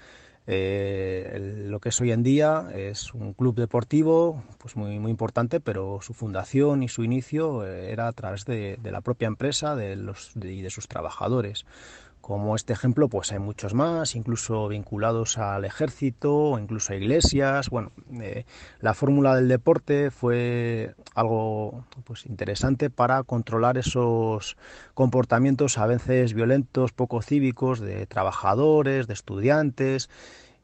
Lo que es hoy en día es un club deportivo pues muy, muy importante, pero su fundación y su inicio era a través de la propia empresa y de sus trabajadores. Como este ejemplo, pues hay muchos más, incluso vinculados al ejército o incluso a iglesias. Bueno, la fórmula del deporte fue algo pues interesante para controlar esos comportamientos a veces violentos, poco cívicos, de trabajadores, de estudiantes,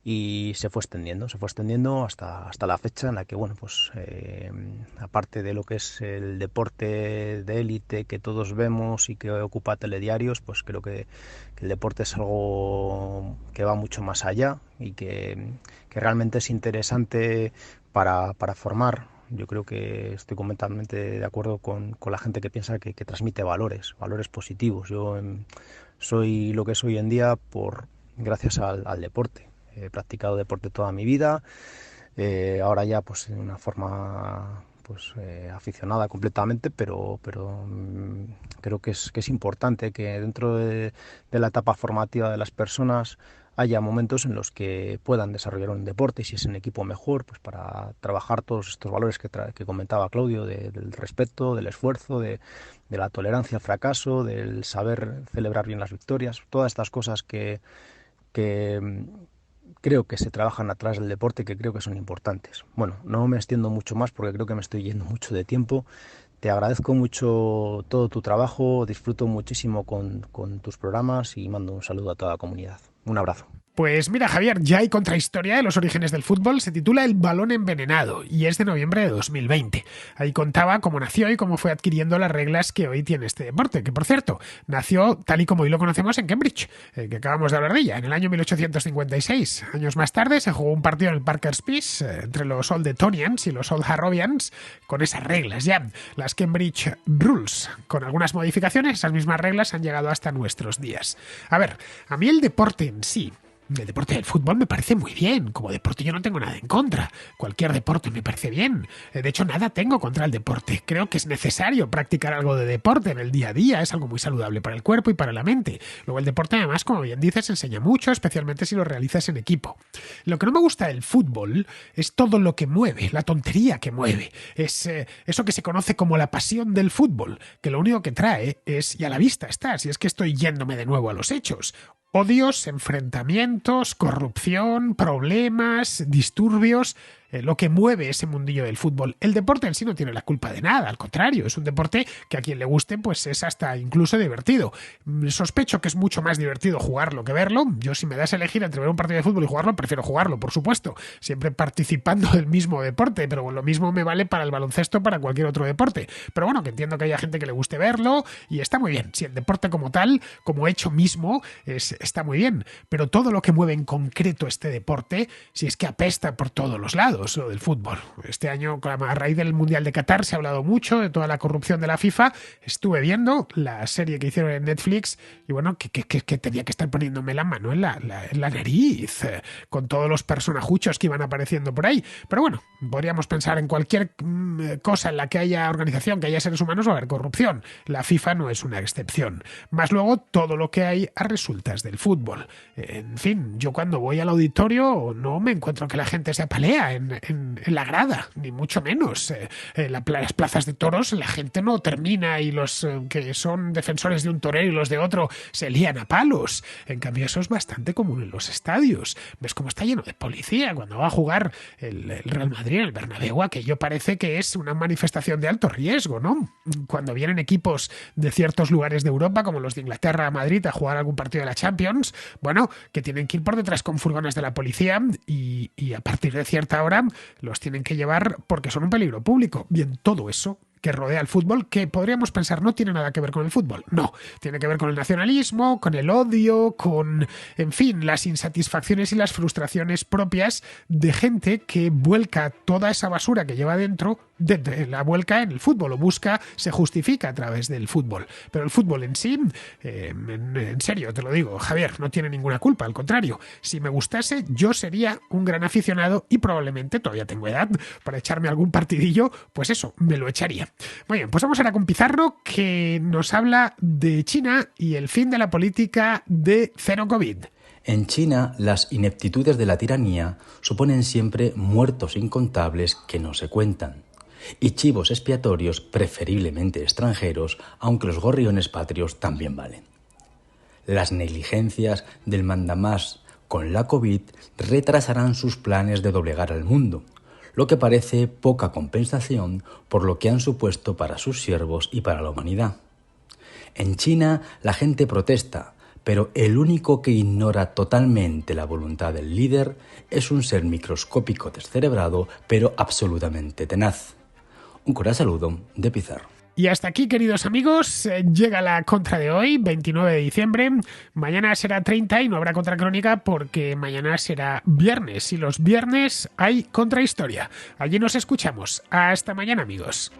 y se fue extendiendo hasta la fecha en la que, bueno, pues aparte de lo que es el deporte de élite que todos vemos y que ocupa telediarios, pues creo que el deporte es algo que va mucho más allá y que realmente es interesante para formar. Yo creo que estoy completamente de acuerdo con la gente que piensa que transmite valores positivos. Yo soy lo que soy hoy en día gracias al deporte. He practicado deporte toda mi vida, ahora ya pues de una forma pues aficionada completamente, pero creo que es importante que dentro de la etapa formativa de las personas haya momentos en los que puedan desarrollar un deporte, y si es en equipo mejor, pues para trabajar todos estos valores que comentaba Claudio, del respeto, del esfuerzo, de la tolerancia al fracaso, del saber celebrar bien las victorias, todas estas cosas que creo que se trabajan atrás del deporte, que creo que son importantes. Bueno, no me extiendo mucho más porque creo que me estoy yendo mucho de tiempo. Te agradezco mucho todo tu trabajo, disfruto muchísimo con tus programas y mando un saludo a toda la comunidad. Un abrazo. Pues mira, Javier, ya hay contrahistoria de los orígenes del fútbol, se titula El balón envenenado y es de noviembre de 2020. Ahí contaba cómo nació y cómo fue adquiriendo las reglas que hoy tiene este deporte, que por cierto, nació tal y como hoy lo conocemos en Cambridge, que acabamos de hablar de ella, en el año 1856. Años más tarde se jugó un partido en el Parker's Peace entre los Old Etonians y los Old Harrovians con esas reglas ya, las Cambridge Rules. Con algunas modificaciones, esas mismas reglas han llegado hasta nuestros días. A ver, a mí el deporte en sí, el deporte del fútbol me parece muy bien. Como deporte yo no tengo nada en contra. Cualquier deporte me parece bien. De hecho, nada tengo contra el deporte. Creo que es necesario practicar algo de deporte en el día a día. Es algo muy saludable para el cuerpo y para la mente. Luego el deporte, además, como bien dices, enseña mucho, especialmente si lo realizas en equipo. Lo que no me gusta del fútbol es todo lo que mueve, la tontería que mueve. Es eso que se conoce como la pasión del fútbol, que lo único que trae es, y a la vista está, si es que estoy yéndome de nuevo a los hechos, odios, enfrentamientos, corrupción, problemas, disturbios, lo que mueve ese mundillo del fútbol. El deporte en sí no tiene la culpa de nada, al contrario, es un deporte que a quien le guste pues es hasta incluso divertido. Sospecho que es mucho más divertido jugarlo que verlo. Yo, si me das a elegir entre ver un partido de fútbol y jugarlo, prefiero jugarlo, por supuesto, siempre participando del mismo deporte, pero lo mismo me vale para el baloncesto, para cualquier otro deporte. Pero bueno, que entiendo que haya gente que le guste verlo y está muy bien. Si el deporte como tal, como hecho mismo, está muy bien, pero todo lo que mueve en concreto este deporte, si es que apesta por todos los lados, lo del fútbol. Este año, a raíz del Mundial de Qatar, se ha hablado mucho de toda la corrupción de la FIFA. Estuve viendo la serie que hicieron en Netflix y bueno, que tenía que estar poniéndome la mano en la nariz con todos los personajuchos que iban apareciendo por ahí. Pero bueno, podríamos pensar en cualquier cosa en la que haya organización, que haya seres humanos, va a haber corrupción. La FIFA no es una excepción. Más luego, todo lo que hay a resultas del fútbol. En fin, yo cuando voy al auditorio no me encuentro que la gente se apalea en la grada, ni mucho menos. Las plazas de toros, la gente no termina y los que son defensores de un torero y los de otro se lían a palos. En cambio, eso es bastante común en los estadios. ¿Ves cómo está lleno de policía cuando va a jugar el Real Madrid en el Bernabéu? Aquello parece que es una manifestación de alto riesgo, ¿no? Cuando vienen equipos de ciertos lugares de Europa, como los de Inglaterra a Madrid, a jugar algún partido de la Champions, bueno, que tienen que ir por detrás con furgones de la policía y a partir de cierta hora los tienen que llevar porque son un peligro público. Bien, todo eso que rodea el fútbol, que podríamos pensar no tiene nada que ver con el fútbol. No, tiene que ver con el nacionalismo, con el odio, con, en fin, las insatisfacciones y las frustraciones propias de gente que vuelca toda esa basura que lleva dentro, la vuelca en el fútbol, o busca, se justifica a través del fútbol. Pero el fútbol en sí, en serio, te lo digo, Javier, no tiene ninguna culpa, al contrario. Si me gustase, yo sería un gran aficionado y probablemente, todavía tengo edad para echarme algún partidillo, pues eso, me lo echaría. Muy bien, pues vamos ahora con Pizarro, que nos habla de China y el fin de la política de cero COVID. En China, las ineptitudes de la tiranía suponen siempre muertos incontables que no se cuentan, y chivos expiatorios preferiblemente extranjeros, aunque los gorriones patrios también valen. Las negligencias del mandamás con la COVID retrasarán sus planes de doblegar al mundo, lo que parece poca compensación por lo que han supuesto para sus siervos y para la humanidad. En China la gente protesta, pero el único que ignora totalmente la voluntad del líder es un ser microscópico descerebrado, pero absolutamente tenaz. Un cordial saludo de Pizarro. Y hasta aquí, queridos amigos, llega la contra de hoy, 29 de diciembre. Mañana será 30 y no habrá contracrónica porque mañana será viernes. Y los viernes hay contrahistoria. Allí nos escuchamos. Hasta mañana, amigos.